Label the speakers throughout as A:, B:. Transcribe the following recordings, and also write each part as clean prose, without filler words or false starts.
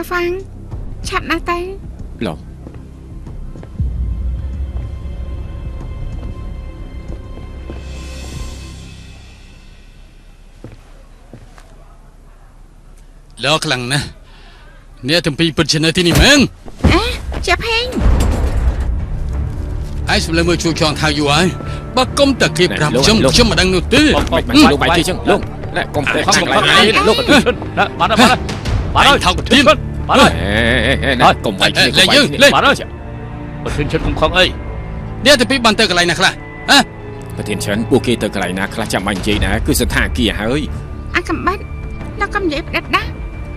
A: ហ្វាំងឆាប់ណាស់ទៅ
B: ឡូ
C: លោកខ្លាំងណាស់អ្នកទាំងពីរពិតជានៅទីនេះមែន
A: ចាប់ហេង
C: ហើយសម្លឹងមើលជួយចងថាយូរហើយបើកុំតែគេប្រាប់ខ្ញុំមិនដឹងនោះទេ
B: លោកបាយទីចឹងលោកណែកុំតែខាងឡើយលោកប្រធាន
C: បានថោកប្រធាន
B: បានហើយកុំបាយទី
C: លេងយើងលេង
D: បានហើយប្រធានឈិនកុំខឹងអី
C: អ្នកទាំងពីរបានទៅកន្លែងណាខ្លះ
B: ប្រធានឈិនពួកគេទៅកន្លែងណាខ្លះចាំបាញ់និយាយដែរគឺស្ថានភាពហើយ
A: អាកំបាត់លោកកុំនិយាយផ្ដិតណា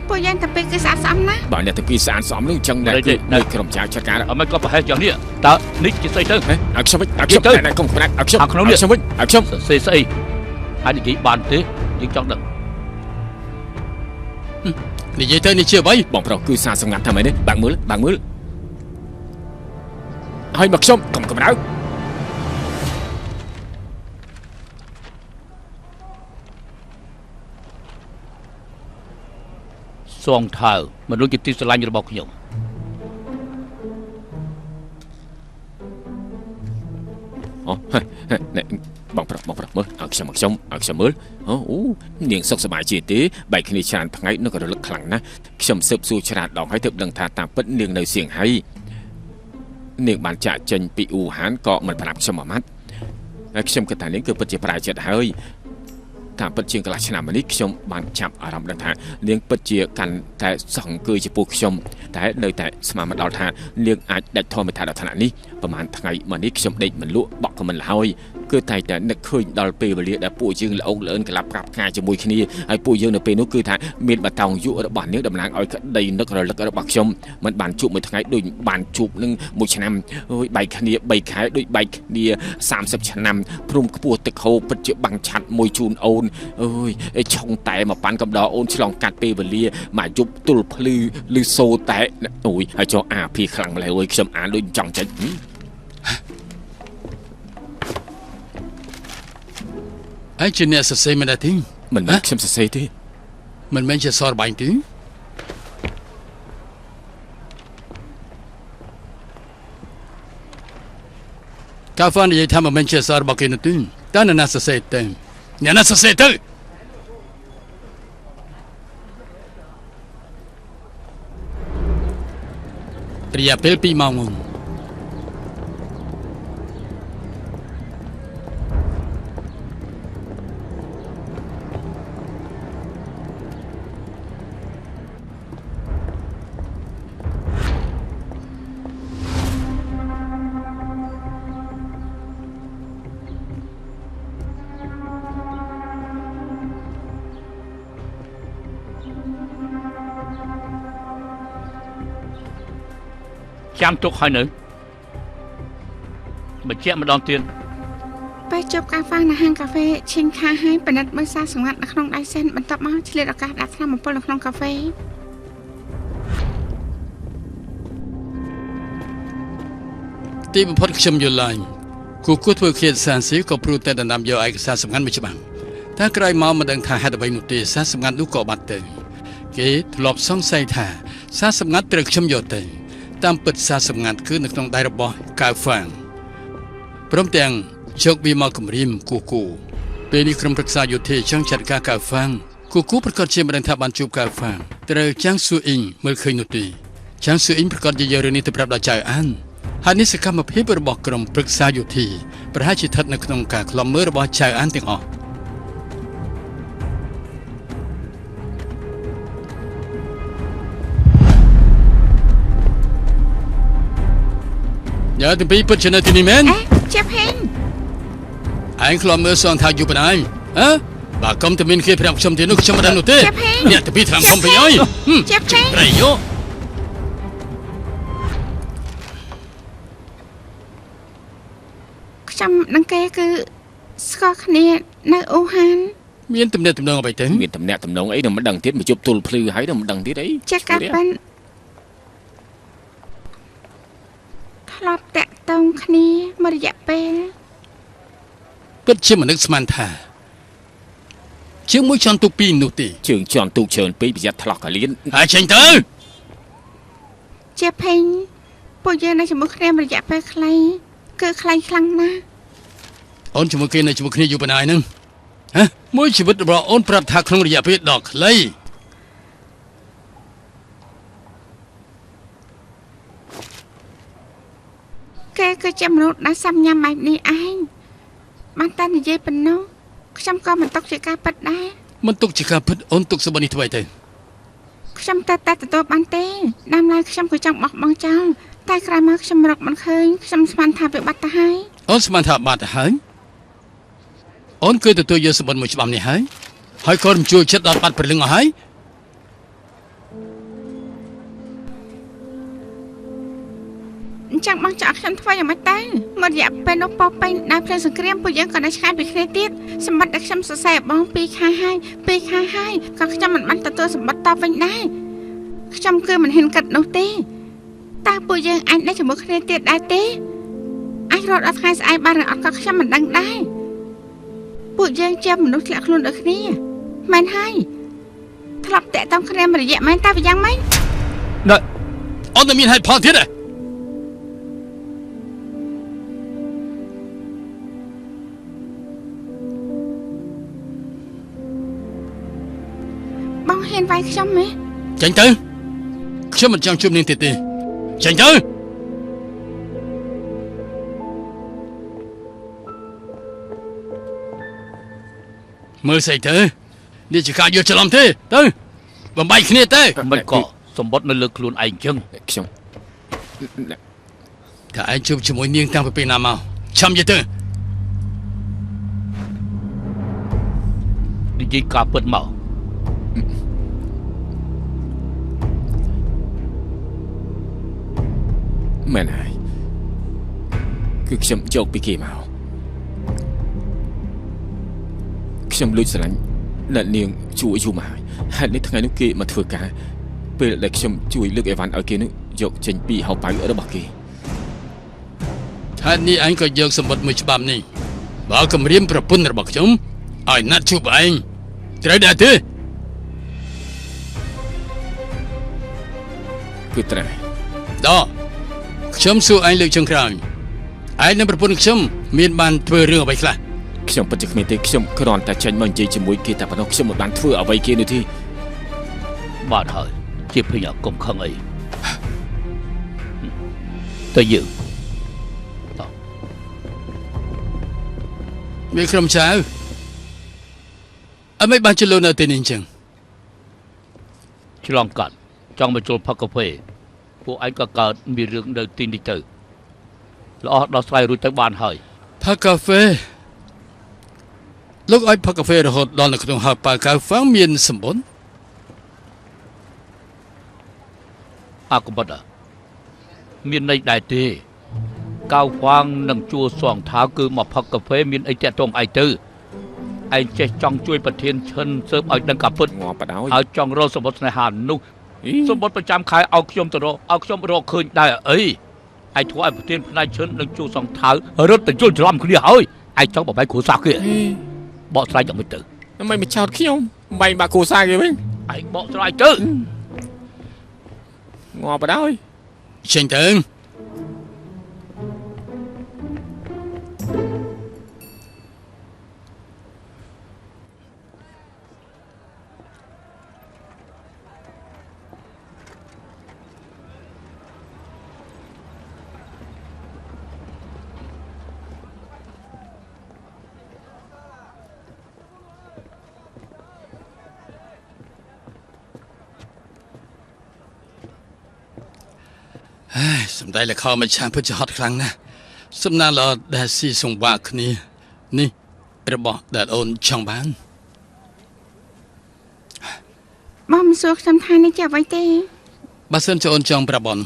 A: ពួកយើងតែពេលគឺស្អាតស្អំណា
B: បើអ្នកទាំងពីរស្អាតស្អំនឹងចឹងដែរនៅក្រុមចៅចាត់ការ
D: អត់មិនក៏ប្រហែលយ៉ាងនេះតើនេះជាស្អីទៅ
B: ឲ្យខ្ញុំវិញឲ្យខ្ញុំតែកុំផ្ដាច់ឲ្យខ្ញុំ
D: ក្នុងនេះ
B: ខ្ញុំវិញឲ្យខ្ញុំ
D: ស្អីហើយនិយាយបានទេយើងចង់ដឹង
C: និយាយទៅនេះជាអ្វី
B: បងប្រុសគឺសារសម្ងាត់ថាម៉េចនេះបាក់មើលហើយមកខ្ញុំកុំកម្ដៅ
D: សងថើមនុស្សជាទីស្រឡាញ់របស់ខ្ញុំ
B: អូបងប្រុសមើលឲ្យខ្ញុំមើលអូនាងសុខសប្បាយជាទេបែកគ្នាច្រើនថ្ងៃនឹករលឹកខ្លាំងណាស់ខ្ញុំស៊ើបសួរច្រើនដងហើយទើបដឹងថាតាមពិតនាងនៅសៀងហៃនាងបានចាក់ចេញពីអ៊ូហានក៏មិនប្រាប់ខ្ញុំមួយម៉ាត់ហើយខ្ញុំគិតថានាងគឺពិតជាប្រាជ្ញចិត្តហើយតាមពិតជាងកន្លះឆ្នាំនេះខ្ញុំបានចាប់អារម្មណ៍ថានាងពិតជាកាន់តែសង្កេតចំពោះខ្ញុំតែនៅតែស្មានមិនដល់ថានាងអាចដាច់ធម្មតាដល់ឋានៈនេះប្រហែលថ្ងៃមកនេះខ្ញុំដេកមិនលក់បក់ក៏មិនលហើយគឺតែនឹកឃើញដល់ពេលវេលាដែលពួកយើងល្អងលឿនកលាប់ប្រាប់ការជាមួយគ្នាហើយពួកយើងនៅពេលនោះគឺថាមានបតោងយុរបស់នាងតំណាងឲ្យក្តីនឹករលឹករបស់ខ្ញុំមិនបានជួបមួយថ្ងៃដូចបានជួបនឹងមួយឆ្នាំអើយបែកគ្នា3ខែដូចបែកគ្នា30ឆ្នាំព្រំខ្ពស់ទឹកហូរពិតជាបាំងឆាត់មួយជូនអូនអើយឆុងតែមកប៉ាន់កំដរអូនឆ្លងកាត់ពេលវេលាមកយប់ទល់ភ្លឺឬសូតែអូយហើយចុះអាភីខ្លាំងម្ល៉េះអើយខ្ញុំអានដូចចង់ចេញ
C: ហើយជាអ្នកសរសេរមិនដែរទេ
B: មិនមែនខ្ញុំសរសេរទេ
C: មិនមែនជាសរបាញ់ទេកាហ្វនិយាយថាមិនមែនជាសររបស់គេនោះទេតើអ្នកសរសេរទៅអ្នកសរសេរទៅរយៈពេល2ម៉ោងមុន
D: ចាំទុកហើយនៅបញ្ជាក់ម្ដងទៀត
A: ពេលជប់កាហ្វេនៅហាងកាហ្វេឈិងខាហើយបណិតមើលសារសម្ងាត់នៅក្នុងដៃសិនបន្ទាប់មកឆ្លៀតឱកាសដាក់ថ្នាំបំពុលនៅក្នុងកាហ្វេ
C: ទីបំផុតខ្ញុំយល់ឡើងគូធ្វើឃាតសានស៊ីក៏ព្រោះតែដណ្ដើមយកឯកសារសម្ងាត់មួយច្បាប់តែក្រោយមកមិនដឹងថាហេតុអ្វីនោះទេសារសម្ងាត់នោះក៏បាត់ទៅគេធ្លាប់សង្ស័យថាសារសម្ងាត់ត្រូវខ្ញុំយកទៅតាមពិតសារសម្ងាត់គឺនៅក្នុងដៃរបស់កៅហ្វាងព្រមទាំងជោគវាមកគម្រាមគូពេលនេះក្រុមប្រឹក្សាយោធាចង់ចាត់ការកៅហ្វាងគូប្រកាសជាមិនដឹងថាបានជួបកៅហ្វាងត្រូវចាងស៊ូអ៊ីងមើលឃើញនោះទេចាងស៊ូអ៊ីងប្រកាសជាយករឿងនេះទៅប្រាប់ដល់ចៅអានហើយនេះសកម្មភាពរបស់ក្រុមប្រឹក្សាយោធាប្រហែលជាស្ថិតនៅក្នុងការក្លំមើលរបស់ចៅអានទាំងអស់យ៉ាទីពីពិតជានៅទីនេះមែន
A: ចាប់ហេង
C: ឯងខ្លំមើលសងថាយូរប៉ុណ្ណាបើកុំតែមានគេប្រាប់ខ្ញុំទេនោះខ្ញុំមិនដឹងនោះទេអ្នកទីពីត្រាំខ្ញុំពេញអើយ
A: ចាប់ហេង
C: ប្រយោ
A: ខ្ញុំនឹងគេគឺស្គាល់គ្នានៅអ៊ូហាន
C: មានទំនាក់ទំនងអ្វីទៅ
B: មានទំនាក់ទំនងអីនឹងមិនដឹងទៀតមកជប់ទល់ភ្លឺហើយនឹងមិនដឹងទៀតអី
A: ចាក់កាត់ប៉ិនធ្លាប់តាក់ទងគ្នាមួយរយៈពេល
C: ពិតជាមិននឹកស្មានថាជាងមួយជន់ទូកពីរនោះទេ
B: ជើងជន់ទូកច្រើនពេកប្រយ័ត្នថ្លោះកាលៀន
C: ហើយចេញទៅ
A: ជាភេងពួកយើងនៅជាមួយគ្នារយៈពេលខ្លីគឺខ្លីខ្លាំងណាស់
C: អូនជាមួយគេនៅជាមួយគ្នាយូរប៉ុណ្ណាហ្នឹងហ៎មួយជីវិតរបស់អូនប្រាប់ថាក្នុងរយៈពេលដ៏ខ្លី
A: គេគឺជាមនុស្សដែលសំញ៉ាំបែបនេះឯងបានតែនិយាយប៉ុណ្ណោះខ្ញុំក៏មិនទុកជាការពិតដែរ
C: មិនទុកជាការពិតអូនទុកសម្បត្តិនេះធ្វើអីទៅ
A: ខ្ញុំតែទទួលបានទេដើមឡើយខ្ញុំក៏ចង់បោះបង់ចោលតែក្រោយមកខ្ញុំរកមិនឃើញខ្ញុំស្មានថាវាបាត់ទៅហើយ
C: អូនស្មានថាបាត់ទៅហើយអូនគឺទទួលយកសម្បត្តិមួយច្បាប់នេះហើយក៏មិនជួយចិត្តដល់បាត់ព្រលឹងអស់ហើយ
A: អញ្ចឹងបងចង់ខ្ញុំធ្វើយ៉ាងម៉េចទៅមករយៈពេលនោះប៉ពេញដែលភ្លើងសង្គ្រាមពួកយើងក៏នៅឆ្ងាយពីគ្នាទៀតសម្បត្តិដែលខ្ញុំសរសេរបង2ខែហើយក៏ខ្ញុំមិនបានទទួលសម្បត្តិតបវិញដែរខ្ញុំគឺមិនហ៊ានកាត់នោះទេតើពួកយើងអាចនៅជាមួយគ្នាទៀតដែរទេអាចរត់ដល់ថ្ងៃស្អែកបានឬអត់ក៏ខ្ញុំមិនដឹងដែរពួកយើងជាមនុស្សធ្លាក់ខ្លួនដូចគ្នាមែនហើយធ្លាប់តាក់ទងគ្នាមួយរយៈមែនតើវាយ៉ាងម៉េច
C: ណែអូនមានហេតុផលទៀតទេ
A: បងហ៊ានវាយខ្ញុំទេ
C: ចេញទៅខ្ញុំមិនចង់ជួបនាងទៀតទេចេញទៅមើលស្អីទៅនេះជាការយល់ច្រឡំទេទៅបំបីគ្នាទៅ
D: មិនក៏សម្បត្តិនៅលើខ្លួនឯងចឹង
B: ខ្ញុំ
C: តែឯងជួបជាមួយនាងតាំងពីពេលណាមកឆាំយីទៅ
D: និយាយការពិតមក
B: មែនហើយគឺខ្ញុំយកពីគេមកខ្ញុំលួចស្រឡាញ់អ្នកនាងជួយយូរមកហើយហេតុនេះថ្ងៃនោះគេមកធ្វើការពេលដែលខ្ញុំជួយលើកអីវ៉ាន់ឲ្យគេនោះយកចេញពីហៅប៉ៅរបស់គេ
C: ហេតុនេះឯងក៏យកសម្បត្តិមួយច្បាប់នេះបើគម្រាមប្រពន្ធរបស់ខ្ញុំឲ្យណាត់ជួបឯងត្រូវដែរទេ
B: គឺត្រូវ
C: ដល់ខ្ញុំសួរឯងលើកចុងក្រោយឯងនិងប្រពន្ធខ្ញុំមានបានធ្វើរឿងអ្វីខ្លះ
B: ខ្ញុំពិតជាគ្មានទេខ្ញុំគ្រាន់តែចេញមកនិយាយជាមួយគេតែប៉ុណ្ណោះខ្ញុំមិនបានធ្វើអ្វីគេនោះទេ
D: បាទហើយជាភីកុំខឹងអីទៅយើង
C: វាក្រុមចៅអត់មិនបានជលនៅទីនេះអញ្ចឹង
D: ឆ្លងកាត់ចង់មកជុលផឹកកាហ្វេពួកឯងក៏កើតមានរឿងនៅទីនេះទៅល្អដោះស្រាយរួចទៅបានហើយ
C: ផឹកកាហ្វេលោកឲ្យផឹកកាហ្វេរហូតដល់នៅក្នុងហៅប៉ៅកៅហ្វាំងមានសម្បត្តិ
D: អាកបតមានន័យដែរទេកៅហ្វាំងនឹងជួសងថាគឺមកផឹកកាហ្វេមានអីតាក់ទងឯទៅឯងចេះចង់ជួយប្រធានឈិនសើបឲ្យដឹងការពិត
B: ងាប់បដ ாய்
D: ឲ្យចង់រកសម្បត្តិស្នេហានោះសម្បត្តិប្រចាំខែឲ្យខ្ញុំទៅរកឲ្យខ្ញុំរកឃើញដែរអីឯងធ្វើឲ្យប្រធានផ្នែកឈិននឹងជួសងថារត់ទៅជល់ច្រឡំគ្នាហើយឯងចង់បបែកគ្រួសារគេបកស្រាយយ៉ាងម៉េចទៅ
B: មិនមកចោតខ្ញុំបែកបាក់គ្រួសារគេវិញ
D: ឯងបកស្រាយទៅ
B: ងាប់បដ ாய்
C: ចេញទៅសម្ដែងលខោមិនឆានពិតជាហត់ខ្លាំងណាស់សំណាងល្អដែលស៊ីសង្វាក់គ្នានេះរបស់ដែលអូនចង់បាន
A: បងមិនសួរខ្ញុំថានេះជាអ្វីទេ
C: បើសិនជាអូនចង់ប្រាប់បង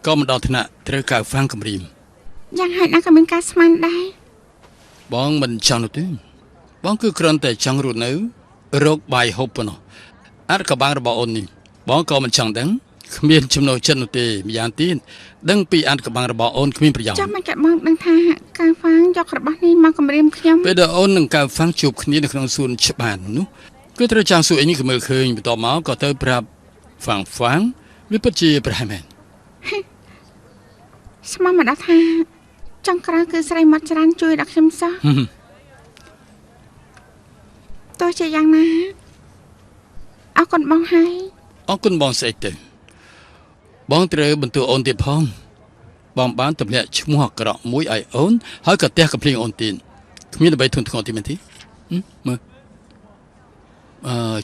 C: ក៏មិនដល់ថ្នាក់ត្រូវកៅហ្វាំងគំរាម
A: យ៉ាងហោចណាស់ក៏មានការស្មានដែរ
C: បងមិនចង់នោះទេបងគឺគ្រាន់តែចង់រស់នៅរកបាយហូបប៉ុណ្ណោះអាចកបាំងរបស់អូននេះបងក៏មិនចង់ដឹងគ្មានចំណូលចិត្តនោះទេម្យ៉ាងទៀតដឹងពីអានកបាំងរបស់អូនគ្មានប្រយោជន៍
A: ចាំមិនកាត់បងដឹងថាកៅហ្វាំងយករបស់នេះមកគម្រាមខ្ញុំ
C: ពេលដែលអូននឹងកៅហ្វាំងជួបគ្នានៅក្នុងសួនច្បារនោះគឺត្រូវចាំសួរអីនេះក៏មើលឃើញបន្ទាប់មកក៏ទៅប្រាប់ហ្វាំងវាពិតជាប្រហែលមែន
A: ស្មានមកដល់ថាចុងក្រោយគឺស្រីមាត់ច្រើនជួយដល់ខ្ញុំសោះទោះជាយ៉ាងណាអរគុណបងហើយ
C: អរគុណបងស្អីទៅបងត្រូវបន្ទោអូនទៀតផងបងបានទម្លាក់ឈ្មោះអាក្រក់មួយឲ្យអូនហើយក៏ផ្ទះកំភ្លៀងអូនទៀតគ្មានអ្វីធន់ធ្ងរទីមែនទេមើល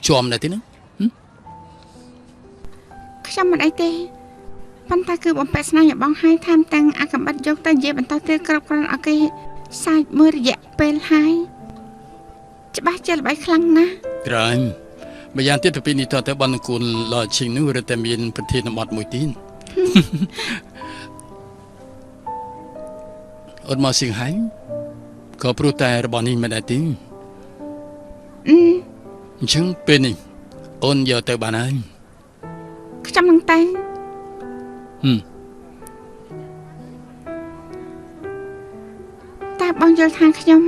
C: ជាប់ណាស់ទេណា
A: ខ្ញុំមិនអីទេប៉ុន្តែគឺបំពេញស្នេហ៍របស់ហើយថែមទាំងអាកំបិតយកទៅនិយាយបន្តទៀតគ្រប់គ្រាន់ឲ្យគេសាច់មួយរយៈពេលហើយច្បាស់ជាល្បីខ្លាំងណាស់
C: ក្រែងម្យ៉ាងទៀតទៅពីនេះតទៅបានគូនលឈិងនោះរត់តែមានប្រធានបទមួយទៀតអត់មកសិងហើយក៏ព្រោះតែរបស់នេះមិនដែរទេអញ្ចឹងពេលនេះអូនយកទៅបានហើយ
A: ខ្ញុំនឹងតែងតែបងយល់ថាខ្ញុំ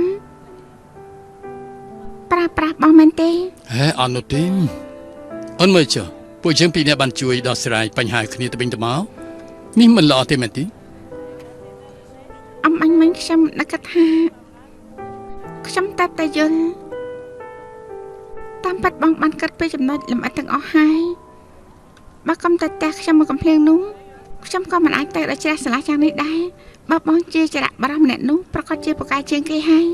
A: ប្រាស្រ័យបងមែនទេ
C: ហេអត់នោះទេអូនមើលចុះពួកយើងពីរនាក់បានជួយដោះស្រាយបញ្ហាគ្នាទៅវិញទៅមកនេះមិនល្អទេមែនទេ
A: អំអញមិញខ្ញុំនឹកគិតថាខ្ញុំតែយល់តាមពិតបងបានគិតពីចំណុចលម្អិតទាំងអស់ហើយបើកុំតែផ្ទះខ្ញុំមកកំភ្លៀងនោះខ្ញុំក៏មិនអាចទៅដល់ជ្រះស្រឡះយ៉ាងនេះដែរបើបងជាចរៈបរមម្នាក់នោះប្រកាសជាប្រកាសជាងគេហើយ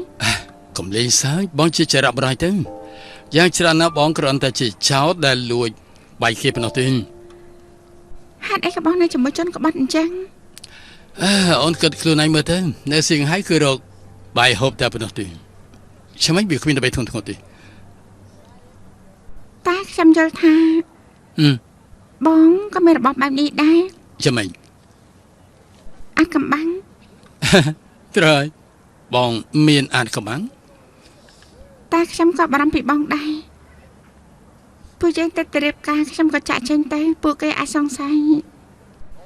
A: ក
C: ុំលេងសើចបងជាចរៈបរៃទៅយ៉ាងច្រើនណាស់បងគ្រាន់តែជាចោតដែលលួចបាយគេប៉ុណ្ណោះទេ
A: ហេតុអីក៏បងនៅជាមួយជនក្បត់អញ្ចឹង
C: អូនគិតខ្លួនឯងមើលទៅនៅសៀងហៃគឺរកបាយហូបតែប៉ុណ្ណោះទេឆ្មាញ់វាគ្មានអ្វីធន់ធ្ងរទេ
A: តែខ្ញុំយល់ថាបងក៏មានរបបបែបនេះដែរ
C: ឆ្មាញ់
A: អាកំបាំង
C: ត្រូវហើយបងមានអាចកំបាំង
A: តែខ្ញុំក៏បារម្ភពីបងដែរពួកយើងទៅរៀបការខ្ញុំក៏ចាក់ចេញទៅពួកគេអាចសង្ស័យ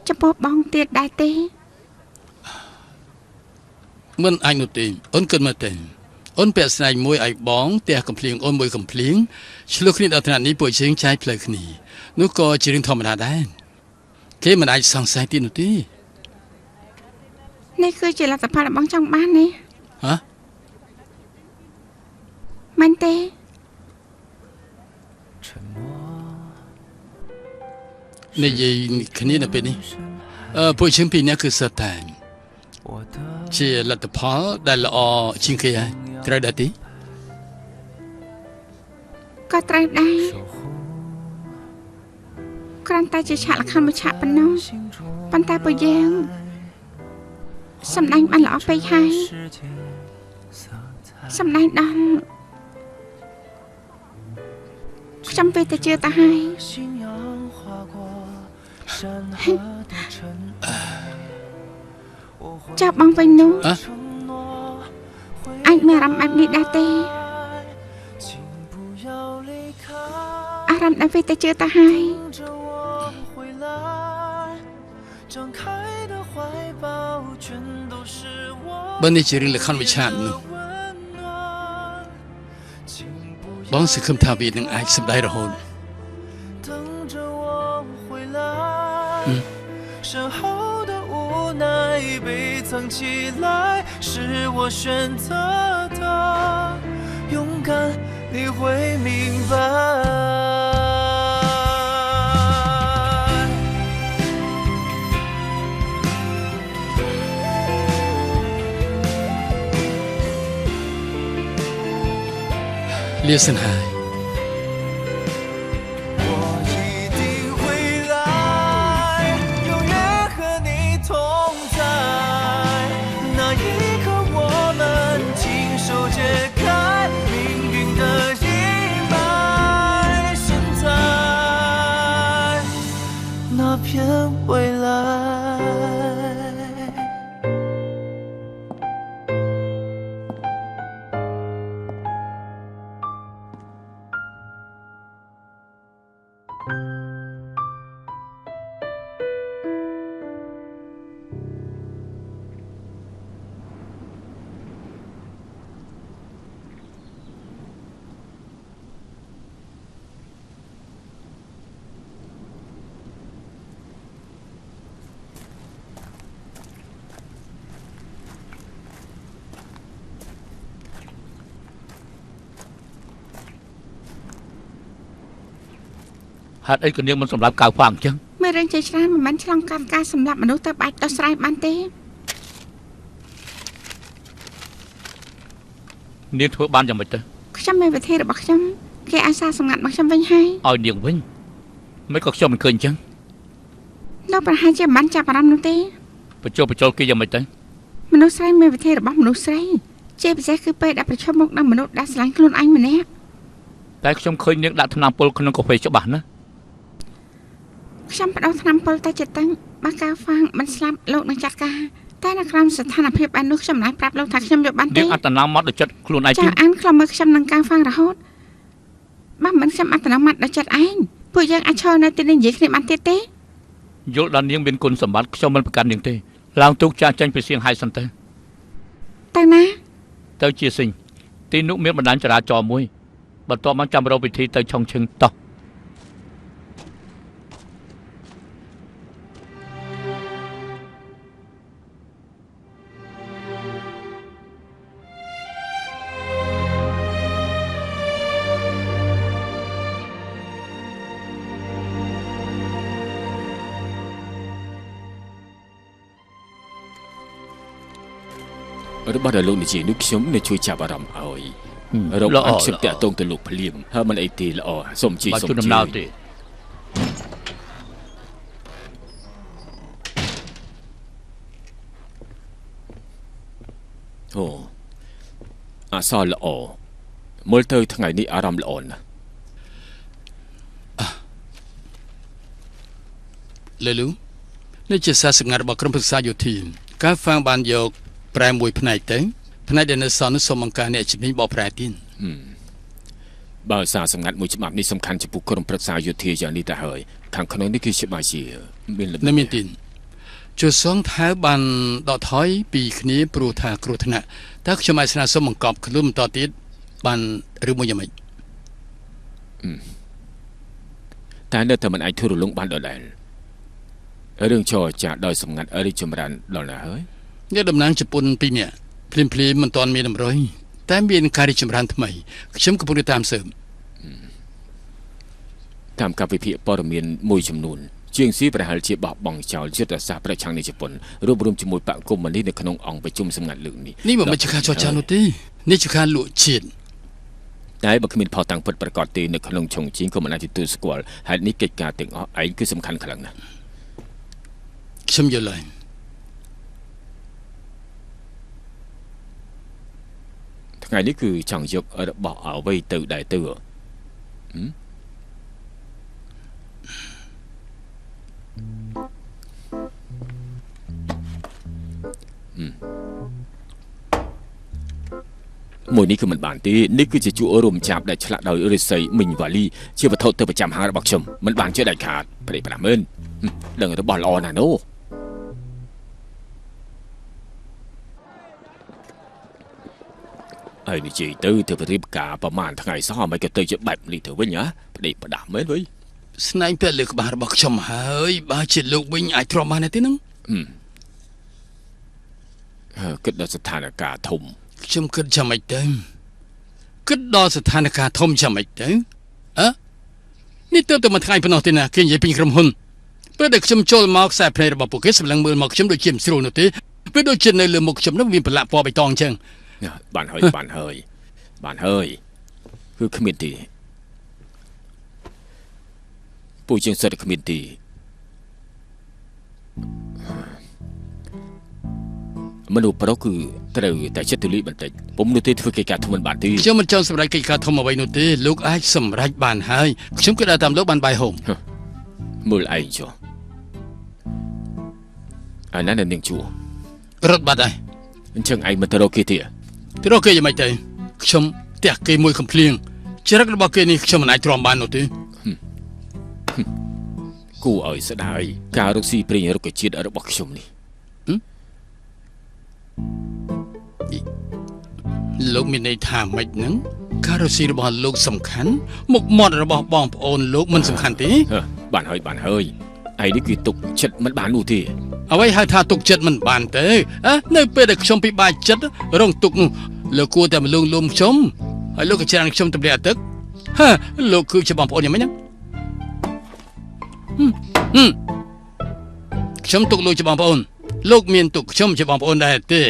A: ចំពោះបងទៀតដែរទេ
C: មិនអាចនោះទេអូនគិតមើលទៅអូនពាក់ស្នែងមួយឲ្យបងផ្ទះកំភ្លៀងអូនមួយកំភ្លៀងឆ្លុះគ្នាដល់ថ្នាក់នេះពួកយើងចែកផ្លូវគ្នានោះក៏ជារឿងធម្មតាដែរគេមិនអាចសង្ស័យទៀតនោះទេ
A: នេះគឺជាលទ្ធផលរបស់បងចង់បាននេះ
C: ហ៎
A: មែនទេ
C: និយាយគ្នានៅពេលនេះពួកយើងពីរនាក់គឺសតតែជាលទ្ធផលដែលល្អជាងគេហើយត្រូវដែរទេ
A: ក៏ត្រូវដែរគ្រាន់តែជាឆាកលក្ខណៈមួយឆាកប៉ុណ្ណោះប៉ុន្តែពួកយើងសម្ដែងបានល្អពេកហើយសម្ដែងដល់ខ្ញុំពេលតែជឿទៅហើយចាប់បងវិញនោះអាចមានអារម្មណ៍បែបនេះដែរទេអារម្មណ៍ដែលពេលតែជឿទៅហើយ
C: បើនេះជារឿងលក្ខណៈវិឆាននោះបងសង្ឃឹមថាវានឹងអាចសម្ដែងរហូត
E: 身后的无奈被藏起来，是我选择的勇敢，你会明白。
C: 列森海。
E: 片未来。
D: ហេតុអីក៏នាងមិនសម្រាប់កៅហ្វាំងអញ្ចឹង
A: មានរឿងជាច្រើនមិនមែនឆ្លងកាត់ការសម្លាប់មនុស្សទៅអាចដោះស្រាយបានទេ
D: នាងធ្វើបានយ៉ាងម៉េចទៅ
A: ខ្ញុំមានវិធីរបស់ខ្ញុំគេអាសាសម្ងាត់របស់ខ្ញុំវិញហើយ
D: ឲ្យនាងវិញមិនក៏ខ្ញុំមិនឃើញអញ្ចឹង
A: លោកប្រហែលជាមិនបានចាប់អារម្មណ៍នោះទេ
D: បញ្ចុលគេយ៉ាងម៉េចទៅ
A: មនុស្សស្រីមានវិធីរបស់មនុស្សស្រីជាពិសេសគឺពេលដែលប្រឈមមុខនឹងមនុស្សដែលស្រឡាញ់ខ្លួនឯងម្នាក់
D: តែខ្ញុំឃើញនាងដាក់ថ្នាំពុលក្នុងកាហ្វេច្បាស់ណាស់
A: ខ្ញុំបដោះថ្នាំពុលតែចិត្តបើកៅហ្វាងមិនស្លាប់លោកនឹងចាត់ការតែនៅក្នុងស្ថានភាពបែបនោះខ្ញុំមិនអាចប្រាប់លោកថាខ្ញុំយកបានទេ
D: នាងអត្តនោម័តដល់ចិត្តខ្លួនឯង
A: ចាអានខ្លំមើលខ្ញុំនឹងកៅហ្វាងរហូតបើមិនខ្ញុំអត្តនោម័តដល់ចិត្តឯងពួកយើងអាចឈរនៅទីនេះនិយាយគ្នាបានទៀតទេ
D: យល់ដល់នាងមានគុណសម្បត្តិខ្ញុំមិនប្រកាន់នាងទេឡើងទូកចាស់ចាញ់ពីសៀងហៃសិនទៅ
A: ទៅណា
D: ទៅជាសិញទីនោះមានបណ្ដាញចរាចរណ៍មួយបន្ទាប់មកចាំរកវិធីទៅឆុងឈឹងតោះ
B: របស់ដែលលោកនិយាយនោះខ្ញុំនឹងជួយចាប់អារម្មណ៍ឲ្យរកអខ្ញុំតាក់ទងទៅលោកភ្លាមហើយមិនអីទេល្អសូមជួយ
D: បើជួយដំណើរទេ
B: អូអសរល្អមើលទៅថ្ងៃនេះអារម្មណ៍ល្អណាស់
C: លេលូនេះជាសារសម្ងាត់របស់ក្រុមប្រឹក្សាយោធាការហ្វាងបានយកប្រែមួយផ្នែកទៅផ្នែកដែលនៅសល់នោះសូមបង្ការអ្នកជំនាញបកប្រែទៀត
B: បើសារសម្ងាត់មួយច្បាប់នេះសំខាន់ចំពោះក្រុមប្រឹក្សាយោធាយ៉ាងនេះទៅហើយខាងក្នុងនេះគឺច្បាស់ជាមានលំ
C: នៅមានទីនជួយសងថៅបានដកថយពីគ្នាព្រោះថាគ្រោះថ្នាក់តើខ្ញុំអាចស្នើសុំបង្កប់ខ្លួនបន្តទៀតបានឬមួយយ៉ាងម៉េច
B: តែនៅតែមិនអាចធ្វើរលំបានដដែលរឿងចរចាដោយសម្ងាត់រីចម្រើនដល់ណាហើយ
C: អ្នកតំណាងជប៉ុន2នាក់ភ្លាមមិនទាន់មានតម្រុយតែមានការរីចម្រើនថ្មីខ្ញុំកំពុងតាមស៊ើប
B: តាមការវិភាគព័ត៌មានមួយចំនួនជាងស៊ីប្រហែលជាបោះបង់ចោលយុទ្ធសាស្ត្រប្រឆាំងនៃជប៉ុនរួមជាមួយបកកុម្មុយនីសនៅក្នុងអង្គប្រជុំសម្ងាត់លើកនេះ
C: នេះមិនជាការចរចានោះទេនេះជាការលក់ជាតិ
B: តែបើគ្មានផលតាំងពិតប្រកបទេនៅក្នុងឆុងជីងក៏មិនអាចទទួលស្គាល់ហេតុនេះកិច្ចការទាំងអស់ឯងគឺសំខាន់ខ្លាំងណាស់
C: ខ្ញុំយល់ហើយ
B: ថ្ងៃនេះគឺចង់យករបស់អ្វីទៅដែរទៅ មួយនេះគឺមិនបានទេនេះគឺជាជួររំចាប់ដែលឆ្លាក់ដោយរិស័យមីងវ៉ាលីជាវត្ថុទៅប្រចាំហាងរបស់ខ្ញុំមិនបានជាដាច់ខាតប្រេប្រាស់មែនដឹងរបស់ល្អណាស់នោះហើយនិយាយទៅរៀបការប្រហែលថ្ងៃសោះមិនក៏ទៅជាបែបនេះទៅវិញហ៎ប្រេប្រាស់មែនវិញ
C: ស្នែងពាក់លើក្បាលរបស់ខ្ញុំហើយបើជាលោកវិញអាចទ្រាំបានទេហ្នឹង
B: គិតដល់ស្ថានភាពធំ
C: ខ្ញុំគិតចាំមិនទៅគិតដល់ស្ថានភាពធំចាំមិនទៅអើនេះទៅមួយថ្ងៃប៉ុណ្ណោះទេណាគេនិយាយពីក្រុមហ៊ុនពេលដែលខ្ញុំចូលមកខ្សែភ្នែករបស់ពួកគេសម្លឹងមើលមកខ្ញុំដូចជាមិនស្រួលនោះទេពេលដូចជានៅលើមុខខ្ញុំនោះមានប្រឡាក់ពណ៌បៃតងអញ្ចឹង
B: បានហើយគឺគ្មានទេពួកជាងសិតគ្មានទេមនុស្សប្រុសគឺត្រូវតែចិត្តទូលាយបន្តិចពុំនោះទេធ្វើកិច្ចការធ្ងន់បានទេ
C: ខ្ញុំមិនចង់សម្រេចកិច្ចការធំអ្វីនោះទេលោកអាចសម្រេចបានហើយខ្ញុំគិតថាតាមលោកបានបាយហូម
B: មើលឯងចុះអាននឹងជួ
C: រត់បាត់ហើយ
B: អញ្ចឹងឯងមិនទៅរកគេទេ
C: ទៅរកគេយ៉ាងម៉េចទៅខ្ញុំផ្ទះគេមួយកំភ្លៀងចរិតរបស់គេនេះខ្ញុំមិនអាចទ្រាំបាននោះទេ
B: គូឲ្យស្ដាយការរកស៊ីព្រីងរុក្ខជាតិរបស់ខ្ញុំនេះ
C: លោកមានន័យថាម៉េចហ្នឹងការរកស៊ីរបស់លោកសំខាន់មុខមាត់របស់បងប្អូនលោកមិនសំខាន់ទេ
B: បានហើយឯនេះគឺទុកចិត្តមិនបាននោះទេ
C: អ្វីហៅថាទុកចិត្តមិនបានទេនៅពេលដែលខ្ញុំពិបាកចិត្តរងទុកនោះលោកគួរតែមកលួងលោមខ្ញុំហើយលោកក៏ច្រើនខ្ញុំទម្លាក់ទឹកលោកគឺជាបងប្អូនយ៉ាងម៉េចហ្នឹង ខ្ញុំទុកលុយជាបងប្អូនលោកមានទុកខ្ញុំជាបងប្អូនដែរទេ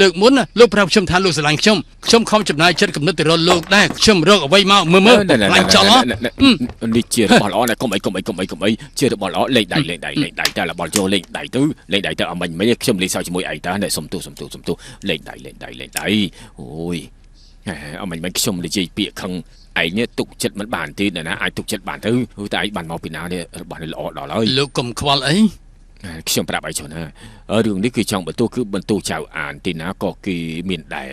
C: លើកមុនណាលោកប្រាប់ខ្ញុំថាលោកស្រឡាញ់ខ្ញុំខំចំណាយចិត្តគំនិតទៅរកលោកដែរខ្ញុំរកអ្វីមកមើលខ្លាញ់ចោល
B: នេះជារបស់ល្អណាស់កុំអីជារបស់ល្អលេងដៃតែរបស់យកលេងដៃទៅអមិញខ្ញុំលេងសើចជាមួយឯងតាសុំទោសលេងដៃអូយអមិញខ្ញុំនិយាយពាក្យខឹងឯងនេះទុកចិត្តមិនបានទេណាអាចទុកចិត្តបានទៅតែឯងបានមកពីណានេះរបស់នេះល្អដល់ហើយ
C: លោកកុំខ្វល់អី
B: ខ្ញុំប្រាប់ឲ្យចុះណារឿងនេះគឺចង់បន្ទោសគឺបន្ទោសចៅអានទីណាក៏គេមានដែរ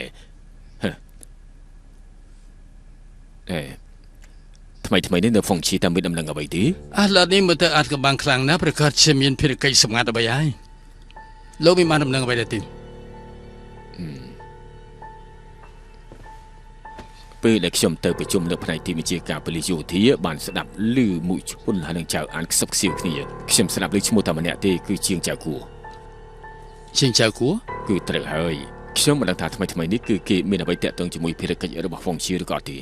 B: ថ្មីនេះនៅហ្វុងឈីតាមមានដំណឹងអ្វីទេ
C: ឥឡូវនេះមើលទៅអាចកំបាំងខ្លាំងណាស់ប្រកាសជាមានភារកិច្ចសម្ងាត់អ្វីហើយលោកមានបានដំណឹងអ្វីដែរទេ
B: ពេលដែលខ្ញុំទៅប្រជុំលើផ្នែកទីវិជាការប៉ូលីសយោធាបានស្ដាប់ឮមួយឈុនហើយនឹងចៅអានខ្សឹបខ្សៀវគ្នាខ្ញុំស្ដាប់ឮឈ្មោះតែម្នាក់ទេគឺជាងចៅគួរគឺត្រូវហើយខ្ញុំមិនដឹងថាថ្មីនេះគឺគេមានអ្វីតាក់ទងជាមួយភារកិច្ចរបស់ហ្វុងឈីឬក៏ទេ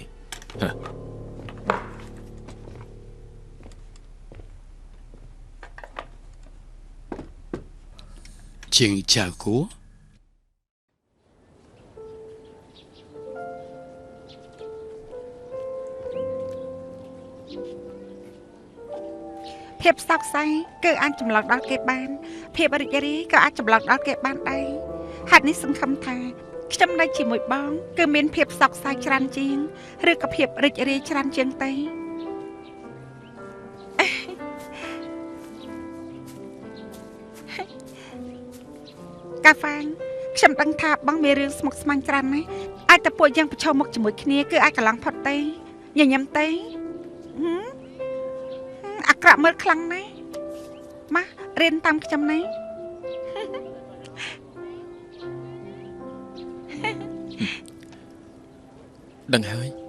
C: ជាងចៅគួរ
A: ភាពសោកសៅគឺអាចចម្លងដល់គេបានភាពរីករាយក៏អាចចម្លងដល់គេបានដែរហេតុនេះសង្ឃឹមថាខ្ញុំនៅជាមួយបងគឺមានភាពសោកសៅច្រើនជាងឬក៏ភាពរីករាយច្រើនជាងទេកាហ្វាងខ្ញុំដឹងថាបងមានរឿងស្មុគស្មាញច្រើនណាស់អាចតែពួកយើងប្រឈមមុខជាមួយគ្នាគឺអាចកន្លងផុតទេញញឹមទេអាក្រក់មើលខ្លាំងណាស់មករៀនតាមខ្ញុំណា
B: ដឹងហើយ